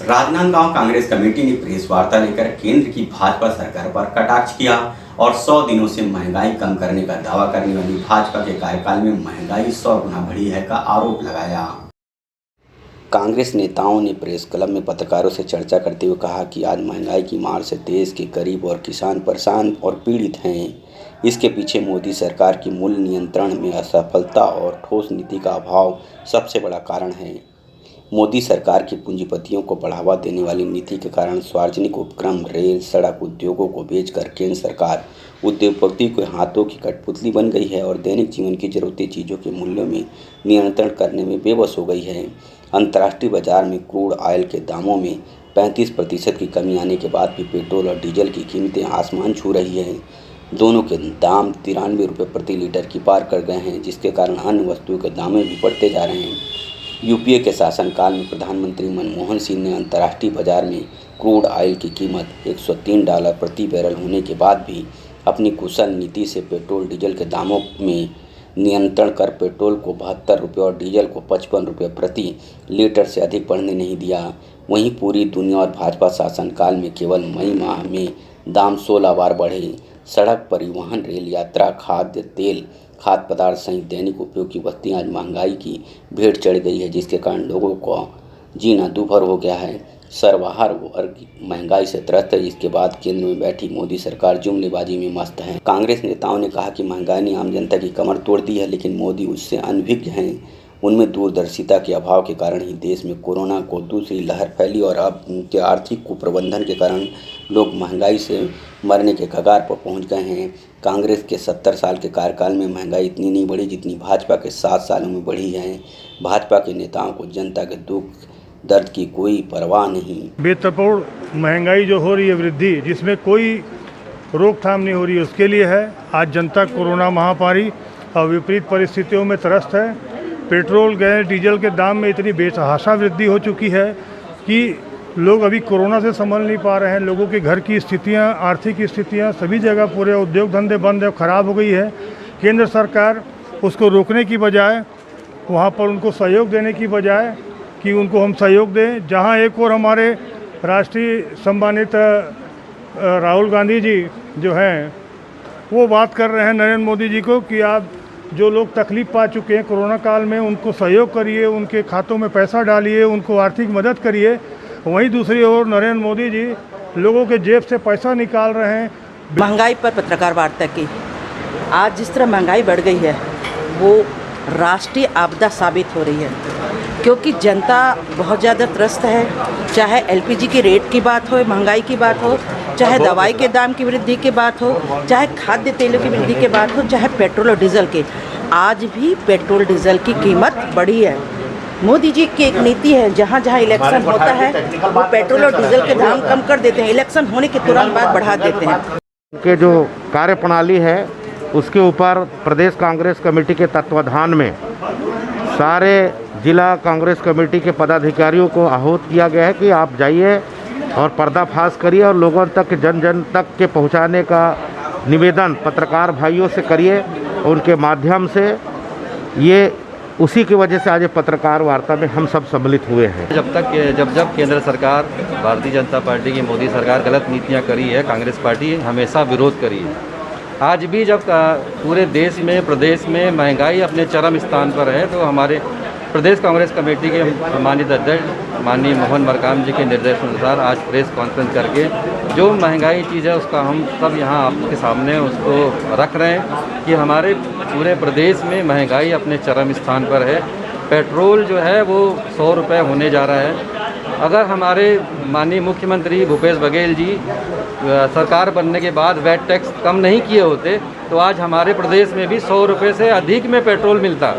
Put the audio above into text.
Rajnandgaon Congress committee ने press वार्ता लेकर केंद्र की भाजपा सरकार पर कटाक्ष किया और 100 दिनों से महंगाई कम करने का दावा करने वाली भाजपा के कार्यकाल में महंगाई 100 गुना बढ़ी है का आरोप लगाया। कांग्रेस नेताओं ने प्रेस क्लब में पत्रकारों से चर्चा करते हुए कहा कि आज महंगाई की मार से देश के गरीब और किसान परेशान और पीड़ित हैं। इसके पीछे मोदी सरकार की मूल्य नियंत्रण में असफलता और ठोस नीति का अभाव सबसे बड़ा कारण है। मोदी सरकार की पूंजीपतियों को बढ़ावा देने वाली नीति के कारण सार्वजनिक उपक्रम, रेल, सड़क उद्योगों को बेचकर केंद्र सरकार उद्योगपति के हाथों की कठपुतली बन गई है और दैनिक जीवन की जरूरती चीज़ों के मूल्यों में नियंत्रण करने में बेबस हो गई है। अंतर्राष्ट्रीय बाजार में क्रूड ऑयल के दामों में 35% की कमी आने के बाद भी पेट्रोल और डीजल की कीमतें आसमान छू रही हैं। दोनों के दाम 93 रुपये प्रति लीटर की पार कर गए हैं, जिसके कारण अन्य वस्तुओं के दाम भी बढ़ते जा रहे हैं। यूपीए के शासनकाल में प्रधानमंत्री मनमोहन सिंह ने अंतर्राष्ट्रीय बाजार में क्रूड ऑयल की कीमत $103 प्रति बैरल होने के बाद भी अपनी कुशल नीति से पेट्रोल डीजल के दामों में नियंत्रण कर पेट्रोल को 72 रुपये और डीजल को 55 रुपये प्रति लीटर से अधिक बढ़ने नहीं दिया। वहीं पूरी दुनिया और भाजपा शासनकाल में केवल मई माह में दाम 16 बार बढ़े। सड़क परिवहन, रेल यात्रा, खाद्य तेल, खाद्य पदार्थ सहित दैनिक उपयोग की वस्तुएं आज महंगाई की भेंट चढ़ गई है, जिसके कारण लोगों को जीना दूभर हो गया है। सर्वहारा वर्ग महंगाई से त्रस्त है, जिसके बाद केंद्र में बैठी मोदी सरकार जुमलेबाजी में मस्त है। कांग्रेस नेताओं ने कहा कि महंगाई ने आम जनता की कमर तोड़ दी है, लेकिन मोदी उससे अनभिज्ञ हैं। उनमें दूरदर्शिता के अभाव के कारण ही देश में कोरोना को दूसरी लहर फैली और अब उनके आर्थिक कुप्रबंधन के कारण लोग महंगाई से मरने के कगार पर पहुंच गए हैं। कांग्रेस के 70 साल के कार्यकाल में महंगाई इतनी नहीं बढ़ी जितनी भाजपा के 7 सालों में बढ़ी है। भाजपा के नेताओं को जनता के दुख दर्द की कोई परवाह नहीं। बेतरतीब महंगाई जो हो रही है, वृद्धि जिसमें कोई रोकथाम नहीं हो रही है, उसके लिए है। आज जनता कोरोना महामारी और विपरीत परिस्थितियों में त्रस्त है। पेट्रोल, गैस, डीजल के दाम में इतनी बेतहाशा वृद्धि हो चुकी है कि लोग अभी कोरोना से संभल नहीं पा रहे हैं। लोगों के घर की स्थितियां, आर्थिक स्थितियां सभी जगह पूरे उद्योग धंधे बंद है, ख़राब हो गई है। केंद्र सरकार उसको रोकने की बजाय, वहां पर उनको सहयोग देने की बजाय कि उनको हम सहयोग दें, जहां एक और हमारे राष्ट्रीय सम्मानित राहुल गांधी जी जो हैं वो बात कर रहे हैं नरेंद्र मोदी जी को कि आप जो लोग तकलीफ़ पा चुके हैं कोरोना काल में उनको सहयोग करिए, उनके खातों में पैसा डालिए, उनको आर्थिक मदद करिए। वहीं दूसरी ओर नरेंद्र मोदी जी लोगों के जेब से पैसा निकाल रहे हैं। महंगाई पर पत्रकार वार्ता की। आज जिस तरह महंगाई बढ़ गई है वो राष्ट्रीय आपदा साबित हो रही है, क्योंकि जनता बहुत ज़्यादा त्रस्त है। चाहे एलपीजी की रेट की बात हो, महंगाई की बात हो, चाहे दवाई के दाम की वृद्धि की बात हो, चाहे खाद्य तेलों की वृद्धि की बात हो, चाहे पेट्रोल और डीजल की। आज भी पेट्रोल डीजल की कीमत बढ़ी है। मोदी जी की एक नीति है, जहाँ जहाँ इलेक्शन होता है वो पेट्रोल और डीजल के दाम कम कर देते हैं, इलेक्शन होने के तुरंत बाद बढ़ा देते हैं। के जो कार्यप्रणाली है उसके ऊपर प्रदेश कांग्रेस कमेटी के तत्वाधान में सारे जिला कांग्रेस कमेटी के पदाधिकारियों को आहूत किया गया है कि आप जाइए और पर्दाफाश करिए और लोगों तक, जन जन तक के पहुंचाने का निवेदन पत्रकार भाइयों से करिए। उनके माध्यम से ये उसी की वजह से आज पत्रकार वार्ता में हम सब सम्मिलित हुए हैं। जब केंद्र सरकार, भारतीय जनता पार्टी की मोदी सरकार गलत नीतियां करी है, कांग्रेस पार्टी हमेशा विरोध करी है। आज भी जब पूरे देश में, प्रदेश में महंगाई अपने चरम स्थान पर है, तो हमारे प्रदेश कांग्रेस कमेटी के सम्मानित अध्यक्ष माननीय मोहन मरकाम जी के निर्देश अनुसार आज प्रेस कॉन्फ्रेंस करके जो महंगाई चीज़ है उसका हम सब यहाँ आपके सामने उसको रख रहे हैं कि हमारे पूरे प्रदेश में महंगाई अपने चरम स्थान पर है। पेट्रोल जो है वो 100 रुपये होने जा रहा है। अगर हमारे माननीय मुख्यमंत्री भूपेश बघेल जी सरकार बनने के बाद वैट टैक्स कम नहीं किए होते तो आज हमारे प्रदेश में भी 100 रुपये से अधिक में पेट्रोल मिलता।